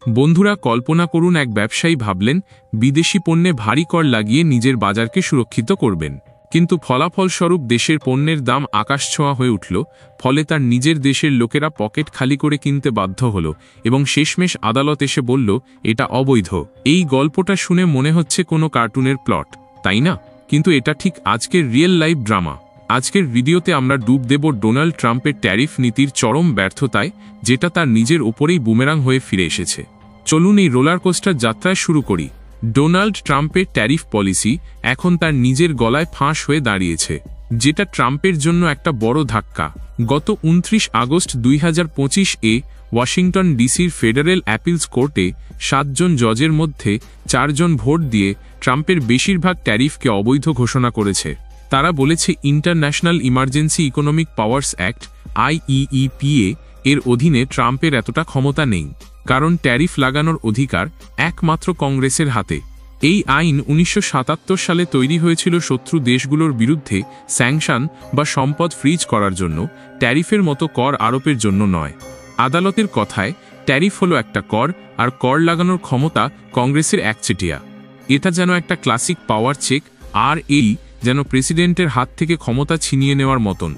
বন্ধুরা, কল্পনা করুন এক ব্যবসায়ী ভাবলেন বিদেশি পণ্যে ভারী কর লাগিয়ে নিজের বাজারকে সুরক্ষিত করবেন, কিন্তু ফলাফলস্বরূপ দেশের পণ্যের দাম আকাশছোঁয়া হয়ে উঠল। ফলে তার নিজের দেশের লোকেরা পকেট খালি করে কিনতে বাধ্য হল এবং শেষমেশ আদালত এসে বলল এটা অবৈধ। এই গল্পটা শুনে মনে হচ্ছে কোনো কার্টুনের প্লট, তাই না? কিন্তু এটা ঠিক আজকের রিয়েল লাইফ ড্রামা। আজকের ভিডিওতে আমরা ডুব দেব ডোনাল্ড ট্রাম্পের ট্যারিফ নীতির চরম ব্যর্থতায়, যেটা তার নিজের ওপরেই বুমেরাং হয়ে ফিরে এসেছে। চলুন এই রোলার কোস্টার যাত্রায় শুরু করি। ডোনাল্ড ট্রাম্পের ট্যারিফ পলিসি এখন তার নিজের গলায় ফাঁস হয়ে দাঁড়িয়েছে, যেটা ট্রাম্পের জন্য একটা বড় ধাক্কা। গত 29 আগস্ট 2025-এ ওয়াশিংটন ডিসির ফেডারেল অ্যাপিলস কোর্টে 7 জন জজের মধ্যে 4 জন ভোট দিয়ে ট্রাম্পের বেশিরভাগ ট্যারিফকে অবৈধ ঘোষণা করেছে। তারা বলেছে international emergency economic powers act IEEPA এর অধীনে ট্রাম্পের এতটা ক্ষমতা নেই, কারণ ট্যারিফ লাগানোর অধিকার একমাত্র কংগ্রেসের হাতে। এই আইন 1977 সালে তৈরি হয়েছিল শত্রু দেশগুলোর বিরুদ্ধে স্যাংশন বা সম্পদ ফ্রিজ করার জন্য, ট্যারিফের মতো কর আরোপের জন্য নয়। আদালতের কথায় ট্যারিফ হলো একটা কর, আর কর লাগানোর ক্ষমতা কংগ্রেসের একচেটিয়া। এটা যেন একটা ক্লাসিক পাওয়ার চেক, আর এই যেন প্রেসিডেন্টের হাত থেকে ক্ষমতা ছিনিয়ে নেওয়ার মতন।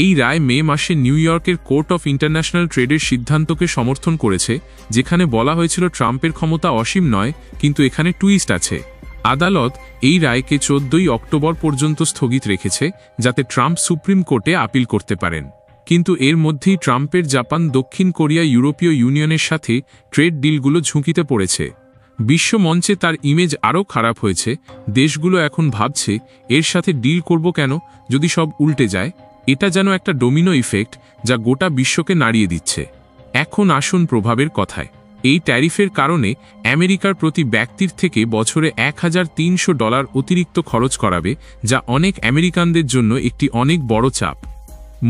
এই রায় মে মাসে নিউ ইয়র্কের কোর্ট অফ ইন্টারন্যাশনাল ট্রেডের সিদ্ধান্তকে সমর্থন করেছে, যেখানে বলা হয়েছিল ট্রাম্পের ক্ষমতা অসীম নয়, কিন্তু এখানে টুইস্ট আছে। আদালত এই রায়কে 14 অক্টোবর পর্যন্ত স্থগিত রেখেছে, যাতে ট্রাম্প সুপ্রিম কোর্টে আপিল করতে পারেন। কিন্তু এর মধ্যেই ট্রাম্পের জাপান, দক্ষিণ কোরিয়া, ইউরোপীয় ইউনিয়নের সাথে ট্রেড ডিলগুলো ঝুঁকিতে পড়েছে। বিশ্ব মঞ্চে তার ইমেজ আরও খারাপ হয়েছে। দেশগুলো এখন ভাবছে এর সাথে ডিল করব কেন, যদি সব উল্টে যায়। এটা যেন একটা ডোমিনো ইফেক্ট, যা গোটা বিশ্বকে নাড়িয়ে দিচ্ছে। এখন আসুন প্রভাবের কথায়। এই ট্যারিফের কারণে আমেরিকার প্রতি ব্যক্তির থেকে বছরে $1300 অতিরিক্ত খরচ করাবে, যা অনেক আমেরিকানদের জন্য একটি অনেক বড় চাপ।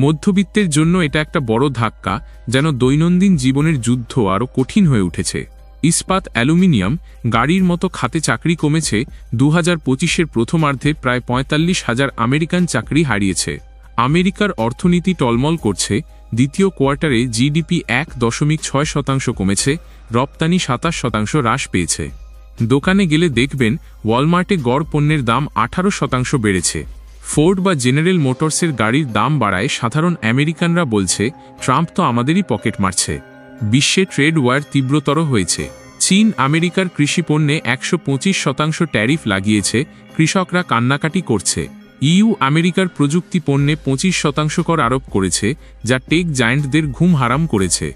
মধ্যবিত্তের জন্য এটা একটা বড় ধাক্কা, যেন দৈনন্দিন জীবনের যুদ্ধ আরও কঠিন হয়ে উঠেছে। ইস্পাত, অ্যালুমিনিয়াম, গাড়ির মতো খাতে চাকরি কমেছে। 2025-এর প্রথমার্ধে প্রায় 45,000 আমেরিকান চাকরি হারিয়েছে। আমেরিকার অর্থনীতি টলমল করছে। দ্বিতীয় কোয়ার্টারে জিডিপি 1.6% কমেছে, রপ্তানি 27% হ্রাস পেয়েছে। দোকানে গেলে দেখবেন ওয়ালমার্টে গড় পণ্যের দাম 18% বেড়েছে। ফোর্ড বা জেনারেল মোটরসের গাড়ির দাম বাড়ায় সাধারণ আমেরিকানরা বলছে ট্রাম্প তো আমাদেরই পকেট মারছে। বিশ্বে ট্রেড ওয়ার তীব্রতর হয়েছে। চীন আমেরিকার কৃষি পণ্যে 125% ট্যারিফ লাগিয়েছে, কৃষকরা কান্নাকাটি করছে। ইউ আমেরিকার প্রযুক্তি পণ্যে 25% কর আরোপ করেছে, যা টেক জায়ান্টদের ঘুম হারাম করেছে।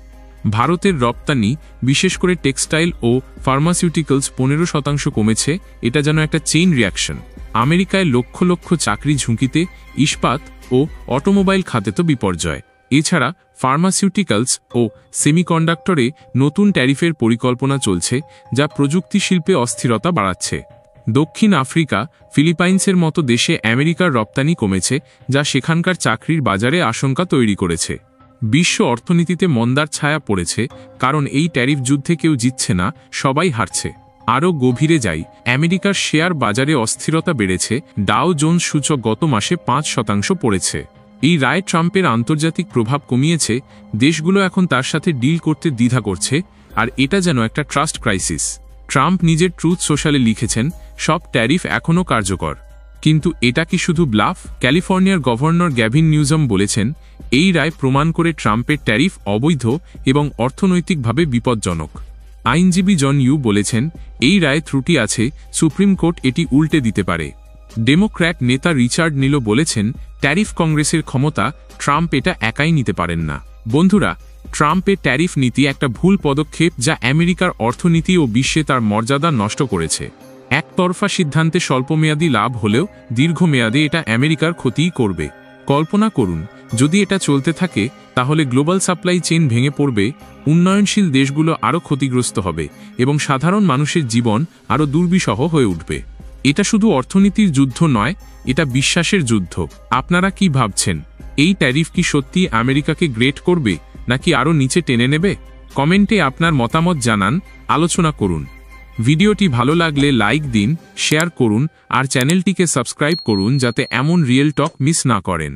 ভারতের রপ্তানি, বিশেষ করে টেক্সটাইল ও ফার্মাসিউটিক্যালস 15% কমেছে। এটা যেন একটা চেইন রিয়াকশন। আমেরিকায় লক্ষ লক্ষ চাকরি ঝুঁকিতে, ইস্পাত ও অটোমোবাইল খাতে তো বিপর্যয়। এছাড়া ফার্মাসিউটিক্যালস ও সেমিকন্ডাক্টরে নতুন ট্যারিফের পরিকল্পনা চলছে, যা প্রযুক্তি শিল্পে অস্থিরতা বাড়াচ্ছে। দক্ষিণ আফ্রিকা, ফিলিপাইন্সের মতো দেশে আমেরিকার রপ্তানি কমেছে, যা সেখানকার চাকরির বাজারে আশঙ্কা তৈরি করেছে। বিশ্ব অর্থনীতিতে মন্দার ছায়া পড়েছে, কারণ এই ট্যারিফ যুদ্ধে কেউ জিতছে না, সবাই হারছে। আরও গভীরে যাই, আমেরিকার শেয়ার বাজারে অস্থিরতা বেড়েছে। ডাও জোন্স সূচক গত মাসে 5% পড়েছে। এই রায় ট্রাম্পের আন্তর্জাতিক প্রভাব কমিয়েছে। দেশগুলো এখন তার সাথে ডিল করতে দ্বিধা করছে, আর এটা যেন একটা ট্রাস্ট ক্রাইসিস। ট্রাম্প নিজের ট্রুথ সোশ্যালে লিখেছেন সব ট্যারিফ এখনও কার্যকর। কিন্তু এটা কি শুধু ব্লাফ? ক্যালিফোর্নিয়ার গভর্নর গ্যাভিন নিউজম বলেছেন এই রায় প্রমাণ করে ট্রাম্পের ট্যারিফ অবৈধ এবং অর্থনৈতিকভাবে বিপজ্জনক। আইনজীবী জন ইউ বলেছেন এই রায়ে ত্রুটি আছে, সুপ্রিম কোর্ট এটি উল্টে দিতে পারে। ডেমোক্র্যাট নেতা রিচার্ড নিলো বলেছেন ট্যারিফ কংগ্রেসের ক্ষমতা, ট্রাম্প এটা একাই নিতে পারেন না। বন্ধুরা, ট্রাম্পের ট্যারিফ নীতি একটা ভুল পদক্ষেপ, যা আমেরিকার অর্থনীতি ও বিশ্বে তার মর্যাদা নষ্ট করেছে। একতরফা সিদ্ধান্তে স্বল্পমেয়াদী লাভ হলেও দীর্ঘমেয়াদে এটা আমেরিকার ক্ষতিই করবে। কল্পনা করুন যদি এটা চলতে থাকে, তাহলে গ্লোবাল সাপ্লাই চেইন ভেঙে পড়বে, উন্নয়নশীল দেশগুলো আরও ক্ষতিগ্রস্ত হবে এবং সাধারণ মানুষের জীবন আরও দুর্বিষহ হয়ে উঠবে। এটা শুধু অর্থনীতির যুদ্ধ নয়, এটা বিশ্বাসের যুদ্ধ। আপনারা কি ভাবছেন? এই ট্যারিফ কি সত্যি আমেরিকাকে গ্রেট করবে, নাকি আরও নিচে টেনে নেবে? কমেন্টে আপনার মতামত জানান, আলোচনা করুন। ভিডিওটি ভালো লাগলে লাইক দিন, শেয়ার করুন আর চ্যানেলটিকে সাবস্ক্রাইব করুন, যাতে এমন রিয়েল টক মিস না করেন।